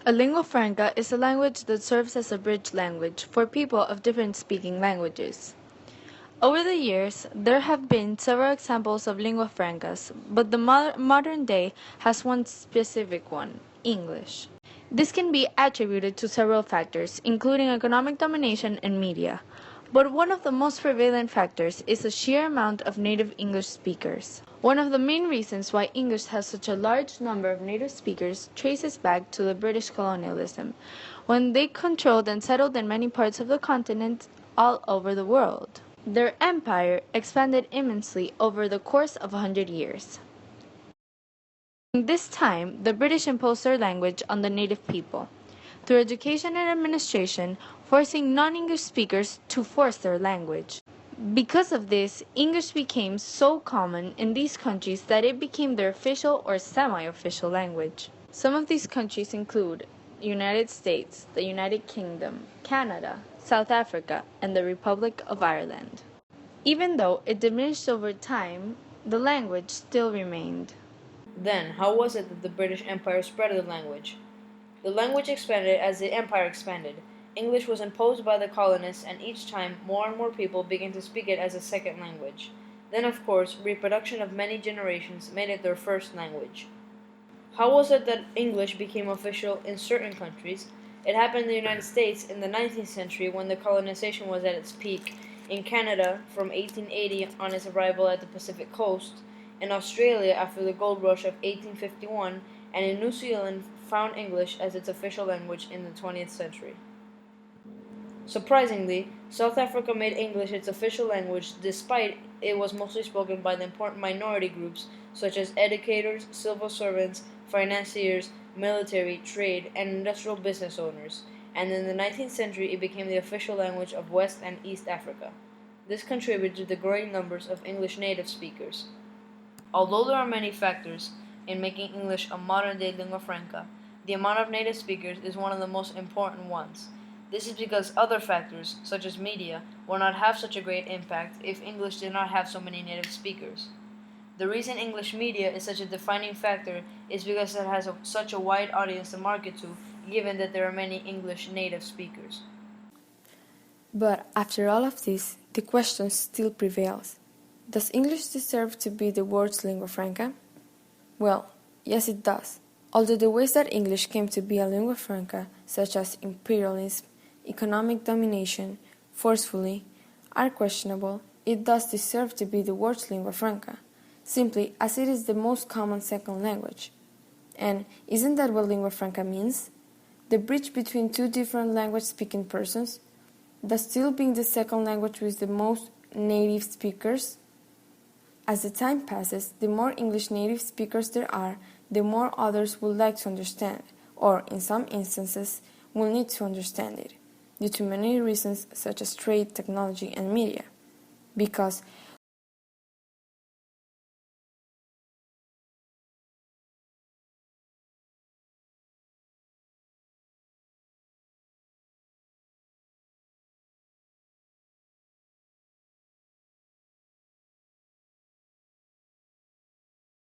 A lingua franca is a language that serves as a bridge language for people of different speaking languages. Over the years, there have been several examples of lingua francas, but the modern day has one specific one, English. This can be attributed to several factors, including economic domination and media. But one of the most prevalent factors is the sheer amount of native English speakers. One of the main reasons why English has such a large number of native speakers traces back to the British colonialism, when they controlled and settled in many parts of the continent all over the world. Their empire expanded immensely over the course of 100 years. In this time, the British imposed their language on the native people, through education and administration, forcing non-English speakers to force their language. Because of this, English became so common in these countries that it became their official or semi-official language. Some of these countries include the United States, the United Kingdom, Canada, South Africa, and the Republic of Ireland. Even though it diminished over time, the language still remained. Then, how was it that the British Empire spread the language? The language expanded as the empire expanded. English was imposed by the colonists, and each time more and more people began to speak it as a second language. Then, of course, reproduction of many generations made it their first language. How was it that English became official in certain countries? It happened in the United States in the 19th century when the colonization was at its peak, in Canada from 1880 on its arrival at the Pacific coast, in Australia after the gold rush of 1851, and in New Zealand found English as its official language in the 20th century. Surprisingly, South Africa made English its official language despite it was mostly spoken by the important minority groups such as educators, civil servants, financiers, military, trade, and industrial business owners, and in the 19th century it became the official language of West and East Africa. This contributed to the growing numbers of English native speakers. Although there are many factors in making English a modern-day lingua franca, the amount of native speakers is one of the most important ones. This is because other factors, such as media, will not have such a great impact if English did not have so many native speakers. The reason English media is such a defining factor is because it has such a wide audience to market to, given that there are many English native speakers. But after all of this, the question still prevails. Does English deserve to be the world's lingua franca? Well, yes it does. Although the ways that English came to be a lingua franca, such as imperialism, economic domination, forcefully, are questionable, it does deserve to be the world's lingua franca, simply as it is the most common second language. And isn't that what lingua franca means? The bridge between two different language-speaking persons, thus still being the second language with the most native speakers? As the time passes, the more English native speakers there are, the more others would like to understand, or in some instances, will need to understand it, due to many reasons such as trade, technology, and media. Because